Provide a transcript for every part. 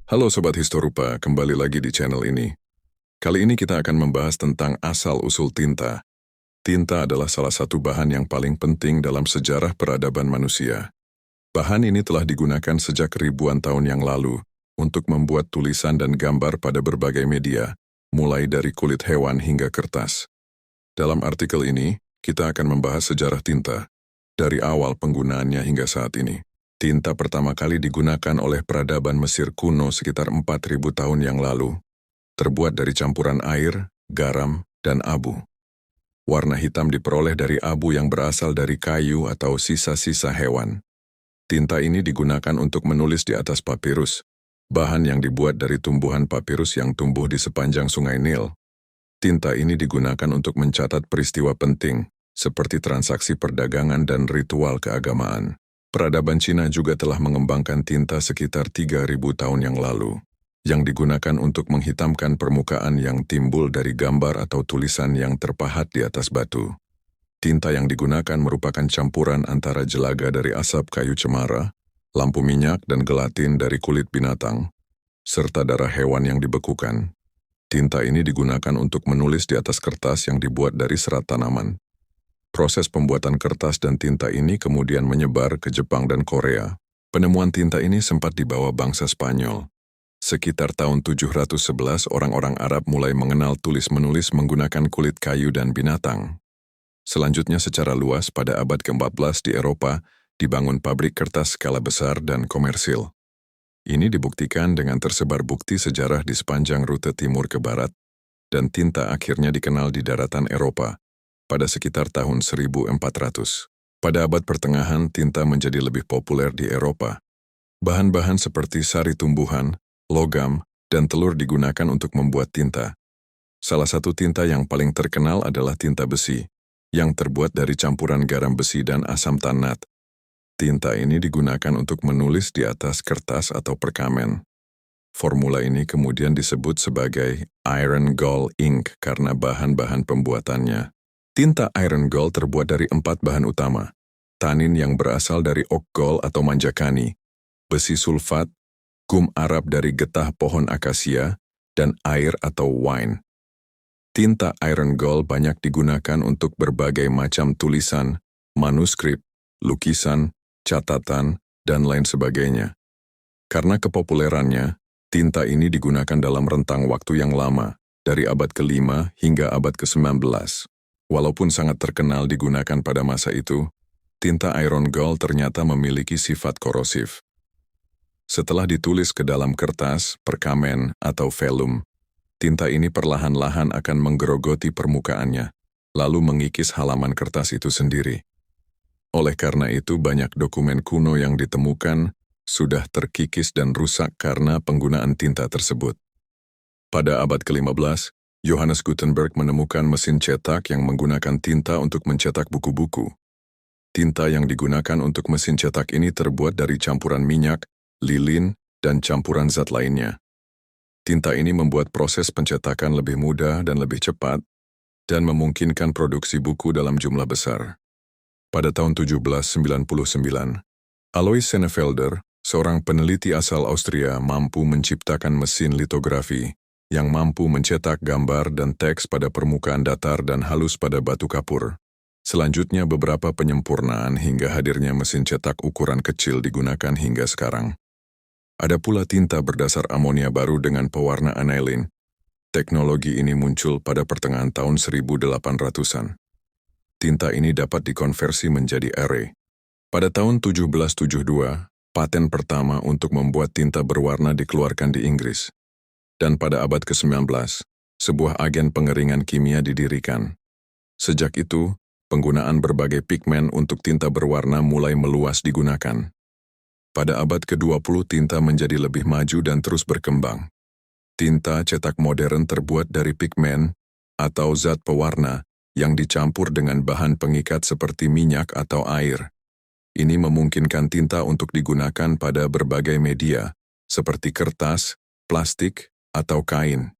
Halo Sobat Historupa, kembali lagi di channel ini. Kali ini kita akan membahas tentang asal-usul tinta. Tinta adalah salah satu bahan yang paling penting dalam sejarah peradaban manusia. Bahan ini telah digunakan sejak ribuan tahun yang lalu untuk membuat tulisan dan gambar pada berbagai media, mulai dari kulit hewan hingga kertas. Dalam artikel ini, kita akan membahas sejarah tinta, dari awal penggunaannya hingga saat ini. Tinta pertama kali digunakan oleh peradaban Mesir kuno sekitar 4.000 tahun yang lalu. Terbuat dari campuran air, garam, dan abu. Warna hitam diperoleh dari abu yang berasal dari kayu atau sisa-sisa hewan. Tinta ini digunakan untuk menulis di atas papirus, bahan yang dibuat dari tumbuhan papirus yang tumbuh di sepanjang sungai Nil. Tinta ini digunakan untuk mencatat peristiwa penting, seperti transaksi perdagangan dan ritual keagamaan. Peradaban Cina juga telah mengembangkan tinta sekitar 3.000 tahun yang lalu, yang digunakan untuk menghitamkan permukaan yang timbul dari gambar atau tulisan yang terpahat di atas batu. Tinta yang digunakan merupakan campuran antara jelaga dari asap kayu cemara, lampu minyak dan gelatin dari kulit binatang, serta darah hewan yang dibekukan. Tinta ini digunakan untuk menulis di atas kertas yang dibuat dari serat tanaman. Proses pembuatan kertas dan tinta ini kemudian menyebar ke Jepang dan Korea. Penemuan tinta ini sempat dibawa bangsa Spanyol. Sekitar tahun 711 orang-orang Arab mulai mengenal tulis-menulis menggunakan kulit kayu dan binatang. Selanjutnya secara luas pada abad ke-14 di Eropa dibangun pabrik kertas skala besar dan komersil. Ini dibuktikan dengan tersebar bukti sejarah di sepanjang rute timur ke barat, dan tinta akhirnya dikenal di daratan Eropa pada sekitar tahun 1400. Pada abad pertengahan, tinta menjadi lebih populer di Eropa. Bahan-bahan seperti sari tumbuhan, logam, dan telur digunakan untuk membuat tinta. Salah satu tinta yang paling terkenal adalah tinta besi, yang terbuat dari campuran garam besi dan asam tannat. Tinta ini digunakan untuk menulis di atas kertas atau perkamen. Formula ini kemudian disebut sebagai iron gall ink karena bahan-bahan pembuatannya. Tinta iron gall terbuat dari 4 bahan utama, tanin yang berasal dari oak gall atau manjakani, besi sulfat, gum Arab dari getah pohon akasia, dan air atau wine. Tinta iron gall banyak digunakan untuk berbagai macam tulisan, manuskrip, lukisan, catatan, dan lain sebagainya. Karena kepopulerannya, tinta ini digunakan dalam rentang waktu yang lama, dari abad ke-5 hingga abad ke-19. Walaupun sangat terkenal digunakan pada masa itu, tinta iron gall ternyata memiliki sifat korosif. Setelah ditulis ke dalam kertas, perkamen, atau velum, tinta ini perlahan-lahan akan menggerogoti permukaannya, lalu mengikis halaman kertas itu sendiri. Oleh karena itu, banyak dokumen kuno yang ditemukan sudah terkikis dan rusak karena penggunaan tinta tersebut. Pada abad ke-15, Johannes Gutenberg menemukan mesin cetak yang menggunakan tinta untuk mencetak buku-buku. Tinta yang digunakan untuk mesin cetak ini terbuat dari campuran minyak, lilin, dan campuran zat lainnya. Tinta ini membuat proses pencetakan lebih mudah dan lebih cepat, dan memungkinkan produksi buku dalam jumlah besar. Pada tahun 1799, Alois Senefelder, seorang peneliti asal Austria, mampu menciptakan mesin litografi yang mampu mencetak gambar dan teks pada permukaan datar dan halus pada batu kapur. Selanjutnya beberapa penyempurnaan hingga hadirnya mesin cetak ukuran kecil digunakan hingga sekarang. Ada pula tinta berdasar amonia baru dengan pewarna aniline. Teknologi ini muncul pada pertengahan tahun 1800-an. Tinta ini dapat dikonversi menjadi ere. Pada tahun 1772, paten pertama untuk membuat tinta berwarna dikeluarkan di Inggris. Dan pada abad ke-19, sebuah agen pengeringan kimia didirikan. Sejak itu, penggunaan berbagai pigmen untuk tinta berwarna mulai meluas digunakan. Pada abad ke-20, tinta menjadi lebih maju dan terus berkembang. Tinta cetak modern terbuat dari pigmen atau zat pewarna yang dicampur dengan bahan pengikat seperti minyak atau air. Ini memungkinkan tinta untuk digunakan pada berbagai media, seperti kertas, plastik, atau kain.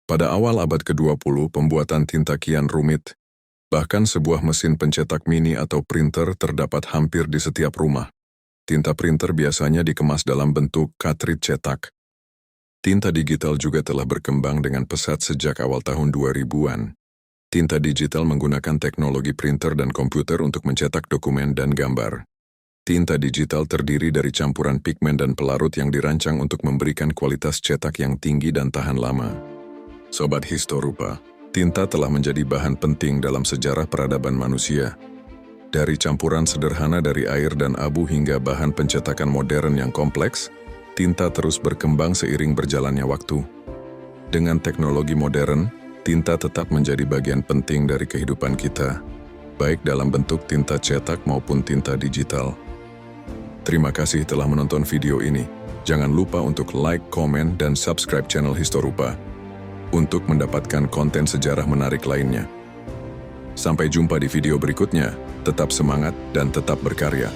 Pada awal abad ke-20, pembuatan tinta kian rumit. Bahkan sebuah mesin pencetak mini atau printer terdapat hampir di setiap rumah. Tinta printer biasanya dikemas dalam bentuk cartridge cetak, Tinta digital juga telah berkembang dengan pesat sejak awal tahun 2000-an. Tinta digital menggunakan teknologi printer dan komputer untuk mencetak dokumen dan gambar. Tinta digital terdiri dari campuran pigmen dan pelarut yang dirancang untuk memberikan kualitas cetak yang tinggi dan tahan lama. Sobat Historupa, tinta telah menjadi bahan penting dalam sejarah peradaban manusia. Dari campuran sederhana dari air dan abu hingga bahan pencetakan modern yang kompleks, tinta terus berkembang seiring berjalannya waktu. Dengan teknologi modern, tinta tetap menjadi bagian penting dari kehidupan kita, baik dalam bentuk tinta cetak maupun tinta digital. Terima kasih telah menonton video ini. Jangan lupa untuk like, komen, dan subscribe channel Historupa untuk mendapatkan konten sejarah menarik lainnya. Sampai jumpa di video berikutnya, tetap semangat dan tetap berkarya.